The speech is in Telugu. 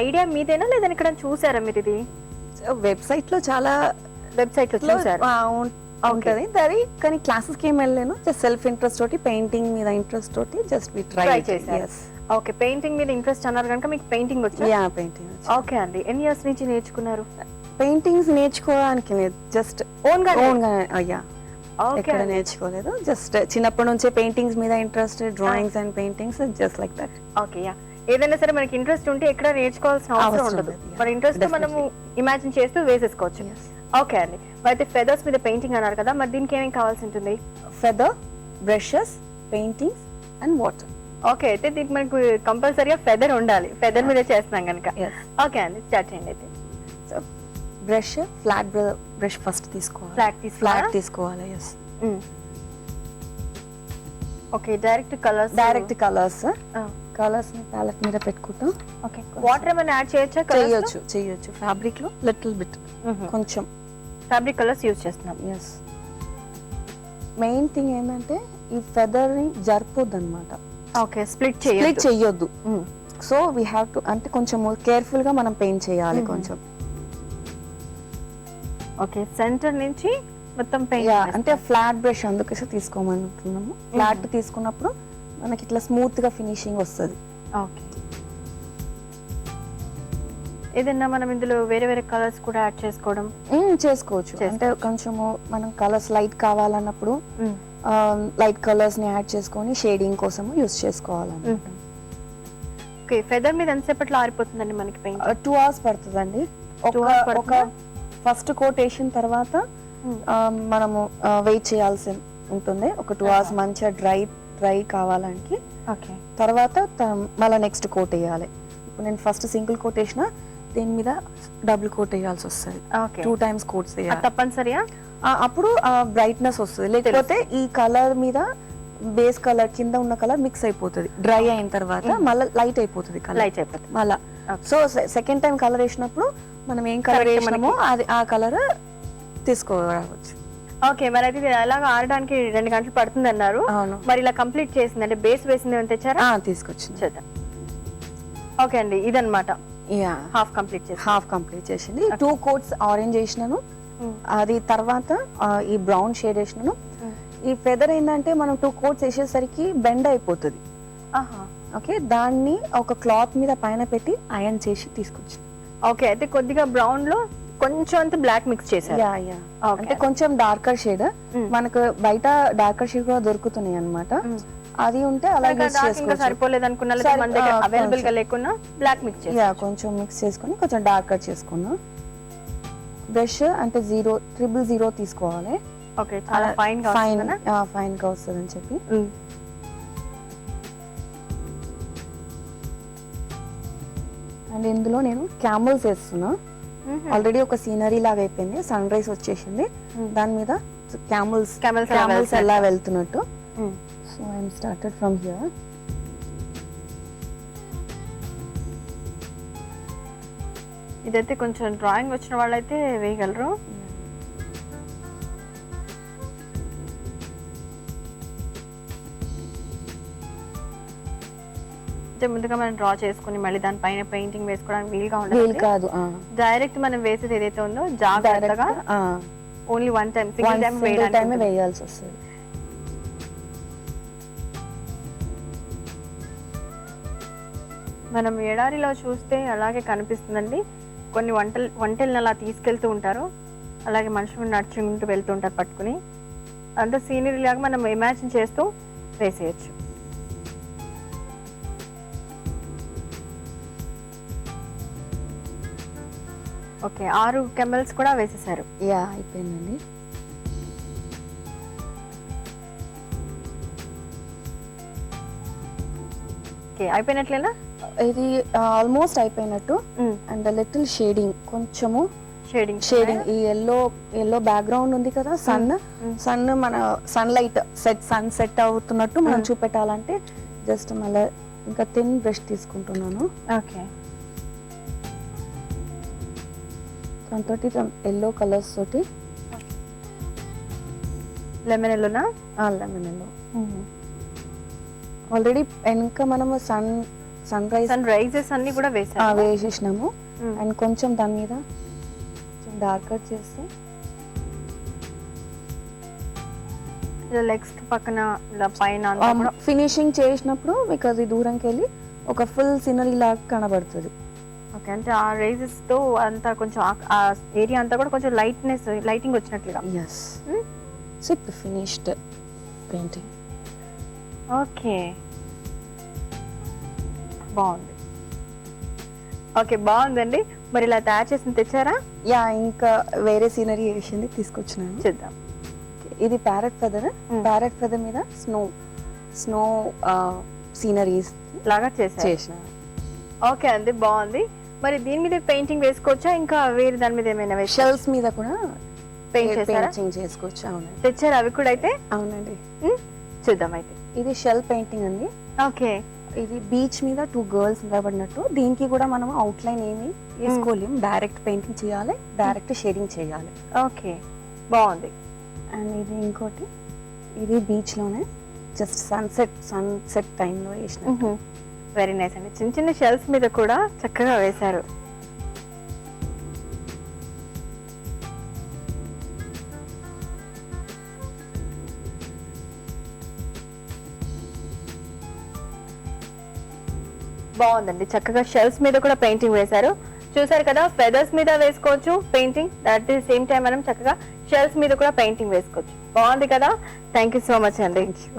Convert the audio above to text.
ఐడియా మీదేనా లేదని ఇక్కడ చూసారా మీరు ఇది? వెబ్సైట్ లో చాలా వెబ్సైట్ లో చూసారు. ఉంటది అది, కానీ క్లాసెస్ కి ఏం వెళ్ళలేను. జస్ట్ సెల్ఫ్ ఇంట్రెస్ట్ తోటి, పెయింటింగ్ మీద ఇంట్రెస్ట్ తోటి జస్ట్ వి ట్రై చేశారు. ఓకే, పెయింటింగ్ మీద ఇంట్రెస్ట్ అన్నారు కనుక మీకు పెయింటింగ్ వచ్చా? Yeah, painting. ఓకే అండి, ఎన్ని ఇయర్స్ నుంచి నేర్చుకున్నారు? పెయింటింగ్స్ నేర్చుకోవడానికి లేదు, జస్ట్ ఓన్ గా. అయ్యా, ఎక్కడ నేర్చుకోలేదు. జస్ట్ చిన్నప్పటి నుంచే పెయింటింగ్స్ మీద interest, drawings and paintings, just like that. Okay, yeah. ఏదైనా సరే మనకి ఇంట్రెస్ట్ ఉంటే ఎక్కడ నేర్చుకోవాల్సిన అవసరం ఉండదు. మన ఇంట్రెస్ట్ మనము ఇమాజిన్ చేస్తూ వేసేసుకోవచ్చు. ఓకే అండి, అయితే ఫెదర్స్ మీద పెయింటింగ్ అన్నారు కదా, మరి దీనికి ఏమేమి కావాల్సి ఉంటుంది? Feather, brushes, paintings and water. Okay, అయితే దీనికి మనకు కంపల్సరీగా ఫెదర్ ఉండాలి, ఫెదర్ మీద చేస్తున్నాం కనుక. ఓకే అండి, స్టార్ట్ చేయండి. అయితే బ్రష్, ఫ్లాట్ బ్రష్ ఫస్ట్ తీసుకోవాలి. ఫ్లాట్ తీసుకోవాలి. ఎస్. ఓకే, డైరెక్ట్ కలర్స్ ని ప్యాలెట్ మీద పెట్టుకుంటాం. ఓకే, వాటర్ ఏమైనా యాడ్ చేయొచ్చా? చేయొచ్చు. ఫ్యాబ్రిక్ లో లిటిల్ బిట్, కొంచెం ఫ్యాబ్రిక్ కలర్స్ యూజ్ చేస్తున్నాం. ఎస్. మెయిన్ థింగ్ ఏంటంటే ఈ ఫెదర్ ని జరపొద్దు అనమాట. ఓకే, స్ప్లిట్ చేయొద్దు. సో వీ హ్యావ్ టు, అంటే కొంచెం కేర్ఫుల్ గా మనం పెయింట్ చేయాలి కొంచెం. ఓకే, సెంటర్ నుంచి మొత్తం పెయింట్. అంటే ఫ్లాట్ బ్రష్ అందుకే తీసుకోమంటున్నాము. ఫ్లాట్ తీసుకున్నప్పుడు మనకి ఇట్లా స్మూత్ గా ఫినిషింగ్ వస్తుంది. ఓకే, ఏదైనా మనం ఇందులో వేరే వేరే కలర్స్ కూడా యాడ్ చేసుకోవచ్చు. అంటే కొంచెము మనం కలర్స్ లైట్ కావాలన్నప్పుడు లైట్ కలర్స్ ని యాడ్ చేసుకొని షేడింగ్ కోసం యూస్ చేసుకోవాలన్నమాట. ఓకే, ఫెదర్ మీద ఎంతసేపట్లో ఆరిపోతుందండి మనకి పెయింట్? 2 hours పడుతుందండి. ఒక ఫస్ట్ కోట్ వేసిన తర్వాత మనము వెయిట్ చేయాల్సి ఉంటుంది. ఒక 2 hours మంచిగా డ్రై కావాలంటే. ఓకే, తర్వాత మళ్ళీ నెక్స్ట్ కోట్ వేయాలి. ఇప్పుడు నేను ఫస్ట్ సింగిల్ కోట్ వేసిన, దీని మీద డబుల్ కోట్ వేయాల్సి వస్తుంది. 2 times కోట్స్ వేయాలి తప్పనిసరిగా. అప్పుడు బ్రైట్నెస్ వస్తుంది. లేకపోతే ఈ కలర్ మీద బేస్ కలర్ కింద ఉన్న కలర్ మిక్స్ అయిపోతుంది. డ్రై అయిన తర్వాత మళ్ళీ లైట్ అయిపోతుంది మళ్ళా. సో సెకండ్ టైం కలర్ వేసినప్పుడు మనం ఏం కలర్ వేసినామో అది ఆ కలర్ తీసుకోవచ్చు. ఓకే, మరి అయితే అలాగా ఆరడానికి 2 గంటలు పడుతుంది అన్నారు. మరి ఇలా కంప్లీట్ చేసింది అంటే బేస్ వేసింది ఏమైనా తెచ్చారా? తీసుకొచ్చింది. చేద్దాం. ఓకే అండి, ఇదన్నమాట హాఫ్ కంప్లీట్ చేసింది. 2 coats ఆరెంజ్ వేసినాను, అది తర్వాత ఈ బ్రౌన్ షేడ్ వేసినాను. ఈ ఫెదర్ ఏంటంటే మనం 2 coats వేసేసరికి బెండ్ అయిపోతుంది. ఓకే, దాన్ని ఒక క్లాత్ మీద పైన పెట్టి ఐరన్ చేసి తీసుకొచ్చి. ఓకే, అయితే కొద్దిగా బ్రౌన్ లో కొంచెం అంత బ్లాక్ మిక్స్ చేశారు. అంటే కొంచెం డార్కర్ షేడ్, మనకు బయట డార్కర్ షేడ్ కూడా దొరుకుతున్నాయి అన్నమాట. అది ఉంటే అలా సరిపోలేదు అనుకున్నా, మన దగ్గర అవైలబుల్ గా లేకున్నా బ్లాక్ మిక్స్ చేసి కొంచెం మిక్స్ చేసుకొని కొంచెం డార్కర్ చేసుకున్నా. బ్రష్ అంటే 000 తీసుకోవాలి. ఓకే, చాలా ఫైన్ గా వస్తుంది అని చెప్పి. అండ్ ఇందులో నేను క్యామల్స్ వేస్తున్నా. ఆల్రెడీ ఒక సీనరీ లాగా అయిపోయింది, సన్ రైజ్ వచ్చేసింది, దాని మీద క్యామల్స్ ఎలా వెళ్తున్నట్టు. So I'm started from here. ఇదైతే కొంచెం డ్రాయింగ్ వచ్చిన వాళ్ళైతే వేయగలరు. ముందుగా మనం డ్రా చేసుకుని మళ్ళీ దానిపైన పెయింటింగ్ వేసుకోవడానికి వీలుగా ఉండదు కాదు. డైరెక్ట్ మనం వేసేది ఏదైతే ఉందో జాగ్రత్తగా ఓన్లీ వన్ టైం వేయాల్సి వస్తుంది. మనం ఎడారిలో చూస్తే అలాగే కనిపిస్తుందండి. కొన్ని వంటలను అలా తీసుకెళ్తూ ఉంటారు, అలాగే మనుషులు నడుచుకుంటూ వెళ్తూ ఉంటారు పట్టుకుని. అంత సీనరీ లాగా మనం ఇమాజిన్ చేస్తూ వేసేయచ్చు. ఓకే, 6 కెమెల్స్ కూడా వేసేసారు. అయిపోయిందండి. ఓకే, అయిపోయినట్లేనా? ఇది ఆల్మోస్ట్ అయిపోయినట్టు. అండ్ లిటిల్ షేడింగ్, కొంచెము షేడింగ్ ఈ ఎల్లో బ్యాక్గ్రౌండ్ ఉంది కదా, సన్ మన సన్ సెట్ అవుతున్నట్టు మనం చూపెట్టాలంటే జస్ట్ మళ్ళీ ఇంకా థిన్ బ్రష్ తీసుకుంటున్నాను. ఓకే, దాంతో ఎల్లో కలర్స్ తోటి. లెమన్ ఎల్లోనా? Lemon yellow. ఆల్రెడీ వెనక మనము సన్ రైజెస్ అన్ని కూడా వేసారు. వేసేసినాము. అండ్ కొంచెం దాని మీద కొంచెం డార్కర్ చేస్తే లెగ్స్ పక్కన ఇలా పైన ఫినిషింగ్ చేసినప్పుడు మీకు అది దూరంకి వెళ్ళి ఒక ఫుల్ సీనరీ లాగా కనబడుతుంది. ఓకే, అంటే ఆ రైజెస్ తో అంతా కొంచెం ఆ ఏరియా అంతా కూడా కొంచెం లైటింగ్ వచ్చినట్లుగా. ఎస్. సో ఇప్పుడు ఫినిష్డ్ పెయింటింగ్. ఓకే, బాగుంది. ఓకే, బాగుందండి. మరి ఇలా తయారు చేసి తెచ్చారా? యా, ఇంకా వేరే సీనరీ వేసింది తీసుకొచ్చినాను. చూద్దాం. ఇది ప్యారెట్ ఫెదర్ మీద స్నో సీనరీస్ లాగా చేసిన. ఓకే అండి, బాగుంది. మరి దీని మీద పెయింటింగ్ వేసుకోవచ్చా, ఇంకా వేరే దాని మీద ఏమైనా షెల్స్ మీద కూడా పెయింటింగ్ చేసుకోవచ్చు? అవునండి. తెచ్చారు అవి కూడా అయితే? అవునండి. చూద్దాం అయితే. ఇది షెల్ పెయింటింగ్ అండి. ఓకే, ఇది బీచ్ మీద 2 గర్ల్స్ నిలబడినట్టు. దీనికి కూడా మనం అవుట్ లైన్ ఏమి వేసుకోలేం, డైరెక్ట్ పెయింటింగ్ చేయాలి, డైరెక్ట్ షేడింగ్ చేయాలి. ఓకే, బాగుంది. అండ్ ఇది ఇంకోటి, ఇది బీచ్ లోనే జస్ట్ సన్సెట్ టైంలో వేసిన. వెరీ నైస్ అండి. చిన్న చిన్న షెల్స్ మీద కూడా చక్కగా వేశారు. బాగుందండి, చక్కగా షెల్స్ మీద కూడా పెయింటింగ్ వేశారు. చూసారు కదా, ఫెదర్స్ మీద వేసుకోవచ్చు painting, at the same time మనం చక్కగా షెల్స్ మీద కూడా పెయింటింగ్ వేసుకోవచ్చు. బాగుంది కదా. థ్యాంక్ యూ సో మచ్ అండి. Thank you.